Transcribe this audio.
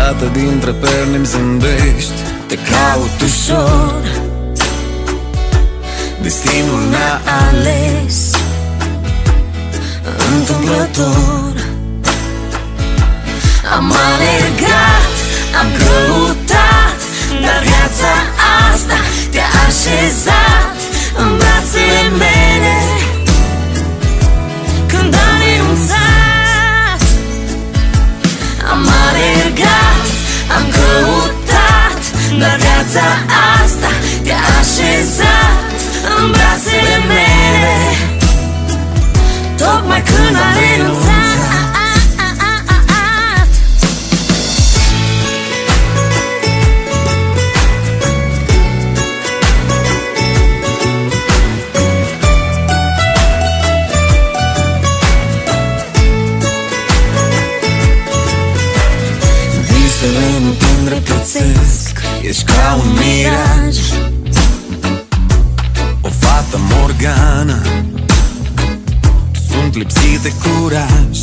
dată dintre perni-mi zâmbești. Te caut ușor, destinul ne-a ales întâmplător. Am alergat, am căutat, dar viața asta te-a așezat în brațele mele când am renunțat. Am alergat, am căutat, dar viața asta te-a așezat în brațele mele tocmai când am renunțat. Visele nu te îndreptățesc, ești ca un miraj, o fată Morgana. Sunt lipsit de curaj.